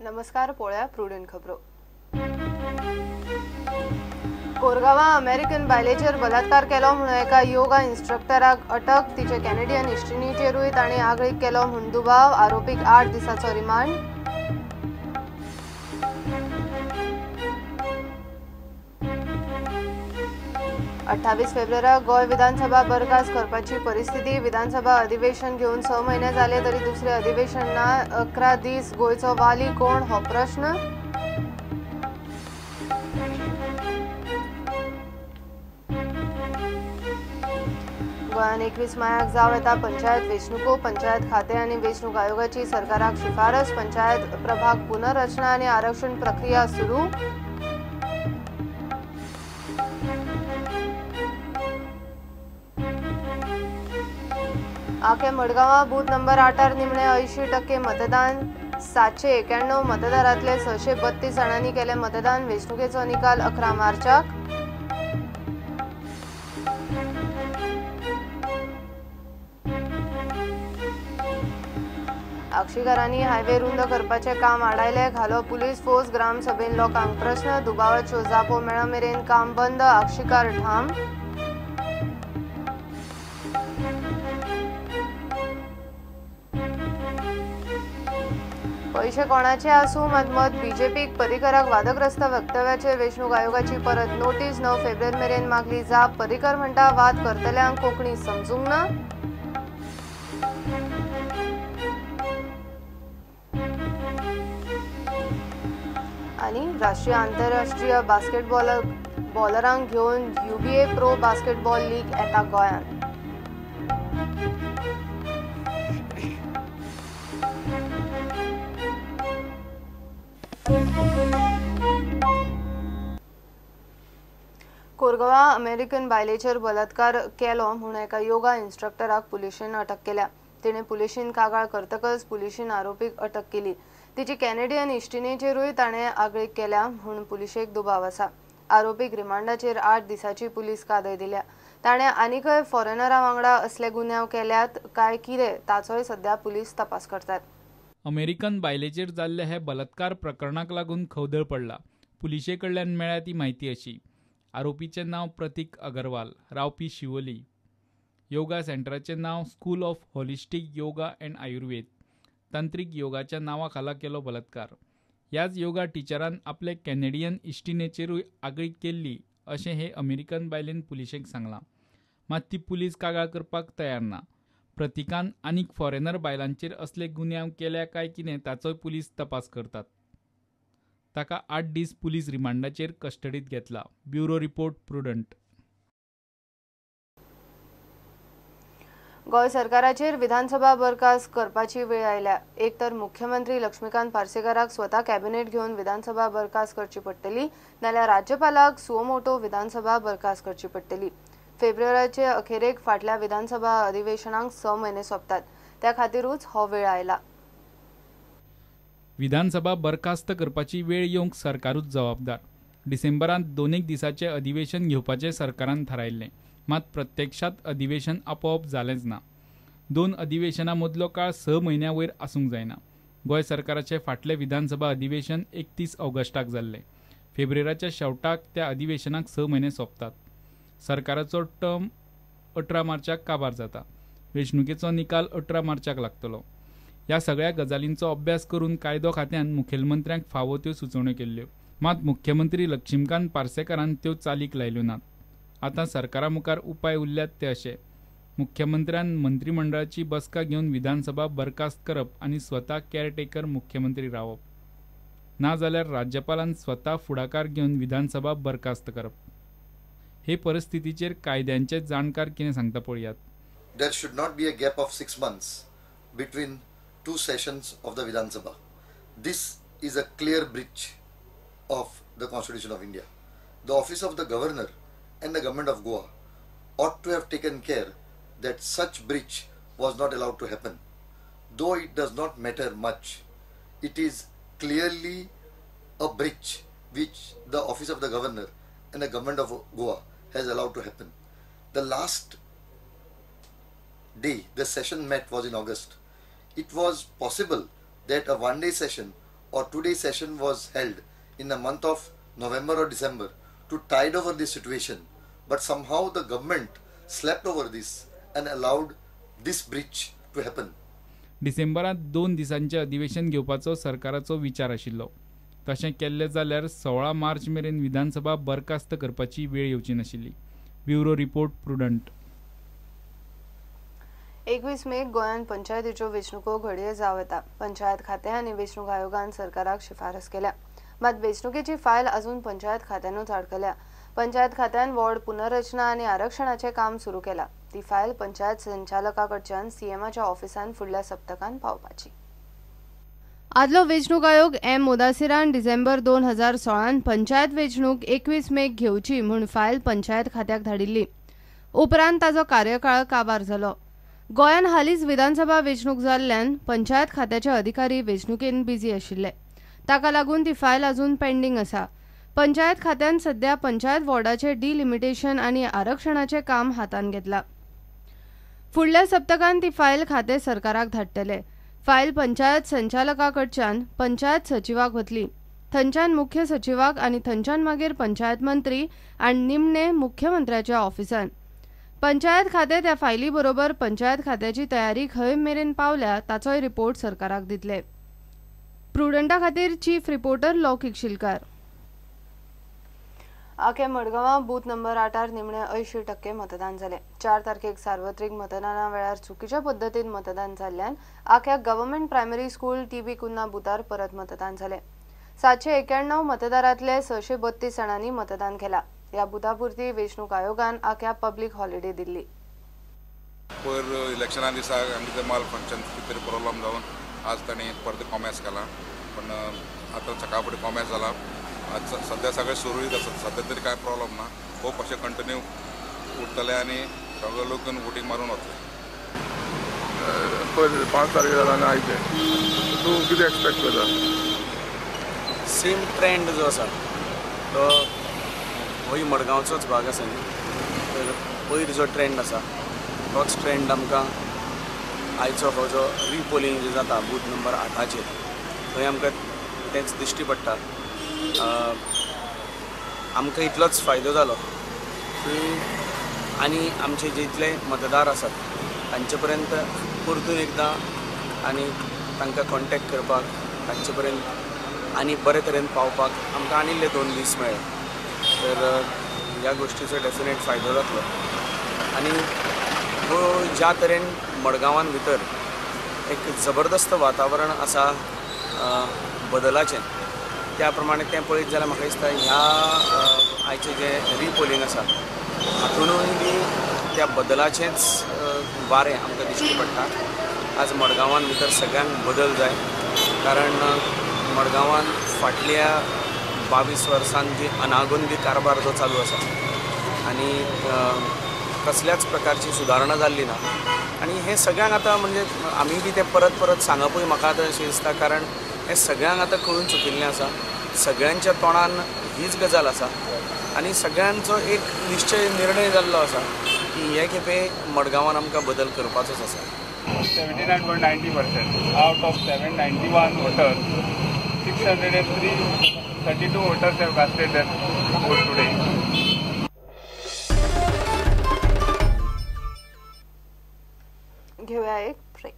नमस्कार. पोळ्या प्रुडंट खबरो. कोरगावा अमेरिकन बायलेचेर बलात्कार केलो म्हणून एका योगा इन्स्ट्रक्टराक अटक. तिचे कॅनेडियन इश्टिणीचेरूय ताणें आगळीक केलो म्हूण दुबाव. आरोपीक 8 दिसांचो रिमांड. फेब्रुवारीक गोय विधानसभा बरखास्त करपाची परिस्थिती. विधानसभा अधिवेशन घेवन 6 म्हयने जाले तरी दुसरे अधिवेशन ना. 11 दीस गोयचो वाली कोण हो प्रश्न. गोंयान 21 मायाक जाव येता पंचायत वेंचणुको. पंचायत खाते आनी वेंचणूक आयोगाची सरकाराक शिफारस. पंचायत प्रभाग पुनर्रचना आनी आरक्षण प्रक्रिया सुरू. आखे मडगांवां बूथ नंबर 8 निमणे 80% मतदान. 791 मतदारांतले 632 जाणांनी केले मतदान. वेंचणुकेचो निकाल 11 मार्चाक. आक्षीकारांनी हायवे रुंद करपाचे काम आडायले. घालो पुलीस फोर्स. ग्रामसभेन लोकांक प्रश्न. दुबावाच्यो जापो मेळा मेरेन काम बंद. आक्षीकार ठाम. पैसे कोणाचे आसूं मात मत बीजेपीक. पर्रीकराक वादग्रस्त वक्तव्याचेर वेंचणूक आयोगाची परत नोटीस. 9 फेब्रुवारी मेरेन मागली जाप. पर्रीकर म्हणटा वाद करतल्यांक कोंकणी समजूंक ना. आनी राष्ट्रीय आंतरराष्ट्रीय बास्केटबॉल बॉलरांक घेवन UBA प्रो बास्केटबॉल लीग येता गोंयांत. कोरगावा अमेरिकन बायलेचेर बलात्कार केलो म्हणून एका योगा इन्स्ट्रक्टराक पुलिशेन अटक केल्या. तिणें पुलिशीन कागाळ करतकच पुलिशीन आरोपीक अटक केली. तिची कॅनेडियन इश्टिणीचेरूय ताणें आगळीक केल्या म्हणून पुलिशेक दुबाव आसा. आरोपीक रिमांडाचेर 8 दिसांची पुलीस कादय दिल्या. ताणें आनीकय फॉरेनरा वांगडा असले गुन्यांव केल्यात काय कितें ताचोय सध्या पुलीस तपास करतात. अमेरिकन बायलेचेर जाल्ले हे बलात्कार प्रकरणाक लागून खवदळ पडला. पुलिशे कडल्यान मेळ्ळ्या ती म्हायती अशी. आरोपीचे नाव प्रतीक अगरवाल, रावपी शिवोली. योगा सेंटराचे नाव school of holistic yoga and Ayurveda. तांत्रीक योगाच्या नांवा खाला केलो बलात्कार. ह्याच योगा टिचरान आपले कॅनेडियन इश्टिणेचेरूय आगळीक केल्ली अशें हे अमेरिकन बायलेन पुलिशेक सांगलां. मात ती पुलीस कागाळ करपाक तयार ना. प्रतीकान आनीक फॉरेनर बायलांचेर असले गुन्यांव केल्या काय कितें ताचोय पुलीस तपास करतात. ताका 8 दीस पुलीस रिमांडाचेर कस्टडीत घेतला. Bureau report prudent. गोय सरकाराचेर विधानसभा बरखास्त करपाची वेळ आयल्या. एक तर मुख्यमंत्री लक्ष्मीकांत पार्सेकाराक स्वता कॅबिनेट घेवन विधानसभा बरखास्त करची पडटली, नाल्यार राज्यपालाक सुमोटो विधानसभा बरखास्त करची पडटली. फेब्रुवारीचे अखेरेक फाटल्या विधानसभा अधिवेशनाक 6 म्हयने सोंपतात. त्या खातीरूच हो वेळ आयला. विधानसभा बरखास्त करपाची वेळ येवंक सरकारूच जबाबदार. डिसेंबरांत 2 दिसांचे अधिवेशन घेवपाचें सरकारान थारायल्लें. मात प्रत्यक्षात अधिवेशन आपोवप जालेंच ना. 2 अधिवेशनां मदलो काळ 6 म्हयन्यां वयर आसूंक जायना. गोंय सरकाराचे फाटले विधानसभा अधिवेशन 31 ऑगस्टाक जाल्लें. फेब्रुवारीच्या शेवटाक त्या अधिवेशनाक 6 म्हयने सोंपतात. सरकाराचो टर्म 18 मार्चाक काबार जाता. वेंचणुकेचो निकाल 18 मार्चाक लागतलो. ह्या सगळ्या गजालींचो अभ्यास करून कायदो खात्यान मुखेलमंत्र्यांक फावो त्यो सुचोवण्यो केल्ल्यो. मात मुख्यमंत्री लक्ष्मीकांत पार्सेकारान त्यो चालीक लायल्यो नात. आतां सरकारा मुखार उपाय उरल्यात ते अशे. मुख्यमंत्र्यान मंत्रिमंडळाची बसका घेवन विधानसभा बरखास्त करप आनी स्वता केअरटेकर मुख्यमंत्री रावप. ना जाल्यार राज्यपालान स्वता फुडाकार घेवन विधानसभा बरखास्त करप. हे परिस्थितीचेर कायद्यांचे जाणकार कितें सांगता पळयात. There should not be a gap of 6 months between 2 sessions of the Vidhan Sabha. This is a clear breach of the Constitution of India. The office of the governor and the government of Goa ought to have taken care that such breach was not allowed to happen. Though it does not matter much, it is clearly a breach which the office of the governor and the government of Goa has allowed to happen. The last day the session met was in August. It was possible that a one-day session or today's session was held in the month of November or December to tide over this situation, but somehow the government slept over this and allowed this breach to happen. डिसेंबरांत 2 दिसांचे अधिवेशन घेवपाचो सरकाराचो विचार आशिल्लो. तशें केल्लें जाल्यार 16 मार्च मेरेन विधानसभा बरखास्त करपाची वेळ येवची नाशिल्ली. Bureau report prudent. 21 मेक गोंयांत पंचायतीच्यो वेंचणुको घडये जावं येता. पंचायत खातें आनी वेंचणूक आयोगान सरकाराक शिफारस केल्या, मात वेंचणुकेची फायल अजून पंचायत खात्यानूच अडकल्या. पंचायत खात्यान वॉर्ड पुनर्रचना आनी आरक्षणाचें काम सुरू केलां. ती फायल पंचायत संचालकाकडच्यान सीएमाच्या ऑफिसान फुडल्या सप्तकांत पावपाची. आदलो वेंचणूक आयोग एम मुदासिरान डिसेंबर 2016 पंचायत वेंचणूक 21 मेक घेवची म्हूण फायल पंचायत खात्याक धाडिल्ली. उपरांत ताचो कार्यकाळ काबार जालो. गोंयान हालींच विधानसभा वेंचणूक जाल्ल्यान पंचायत खात्याचे अधिकारी वेंचणुकेन बिजी आशिल्ले. ताका लागून ती फायल अजून पेंडिंग आसा. पंचायत खात्यान सध्या पंचायत वॉर्डाचे डिलिमिटेशन आनी आरक्षणाचें काम हातान घेतलां. फुडल्या सप्तकांत ती फायल खातें सरकाराक धाडटले. फायल पंचायत संचालकाकडच्यान पंचायत सचिवाक वतली. थंयच्यान मुख्य सचिवाक आनी थंयच्यान मागीर पंचायत मंत्री आनी निमणे मुख्यमंत्र्याच्या ऑफिसान. पंचायत खातें त्या फायली बरोबर पंचायत खात्याची तयारी खंय मेरेन पावल्या ताचोय रिपोर्ट सरकाराक दितले. प्रुडंटा खातीर चीफ रिपोर्टर लौकीक शिलकार. आख्या मडगांवां बूथ नंबर 8 निमणे 80% मतदान जालें. 4 तारखेक सार्वत्रिक मतदाना वेळार चुकीच्या पद्दतीन मतदान जाल्ल्यान आख्या गव्हर्नमेंट प्रायमरी स्कूल टीबी कुन्ना बुथार परत मतदान जालें. 791 मतदारांतले 632 जाणांनी मतदान केलां. ह्या बुथापुरती वेंचणूक आयोगान आख्या पब्लीक हॉलिडे दिल्ली. पयर इलेक्शना दिसा आमचे माल फंक्शन कितें प्रॉब्लेम जावन आज तांणी परत कॉमर्स केला, पण आतां सकाळ फुडें कॉमर्स जाला. आज सध्या सगळे सुरळीत आसात. सध्या तरी कांय प्रॉब्लेम ना. खूप अशें कंटिन्यू उरतले आनी सगळे लोक वोटींग मारून वतले. पयर 5 तारखेक जाला आनी आयचे तूं कितें एक्सपेक्ट करता? सेम ट्रेंड जो आसा तो होय मडगांवचोच भाग आसा न्ही, तर पयर जो ट्रेंड आसा तोच ट्रेंड आमकां आयचो हो जो रिपोलिंग जे जाता बूथ नंबर 8 थंय आमकां तेंच दिश्टी पडटा. आमकां इतलोच फायदो जालो की आनी आमचे जितले मतदार आसात तांचे पर्यंत परतून एकदां आनी तांकां कॉन्टेक्ट करपाक, तांचे पर्यंत आनी बरे तरेन पावपाक आमकां आनिल्ले 2 दीस मेळ्ळे. तर ह्या गोश्टीचो डेफिनेट फायदो जातलो. आनी हो ज्या तरेन मडगांवान भितर एक जबरदस्त वातावरण आसा बदलाचें, त्या प्रमाणे तें पळयत जाल्यार म्हाका दिसता ह्या आयचें जें रिपोलिंग आसा हातूनय बी त्या बदलाचेंच वारें आमकां दिश्टी पडटा. आज मडगांवान भितर सगळ्यांक बदल जाय, कारण मडगांवान फाटल्या 22 वर्सांत जी अनागोंदी कारभार जो चालू आसा आनी कसल्याच प्रकारची सुदारणा जाल्ली ना. आनी हें सगळ्यांक आतां म्हणजे आमी बी तें परत परत सांगपूय म्हाका आतां अशें दिसता, कारण हें सगळ्यांक आतां कळून चुकिल्लें आसा. सगळ्यांच्या तोंडान हीच गजाल आसा आनी सगळ्यांचो एक निश्चय निर्णय जाल्लो आसा की हे खेपे मडगांवान आमकां बदल करपाचोच आसा. 79.90% out of 791 voters, 632 voters have casted their vote today. घेऊया एक ब्रेक.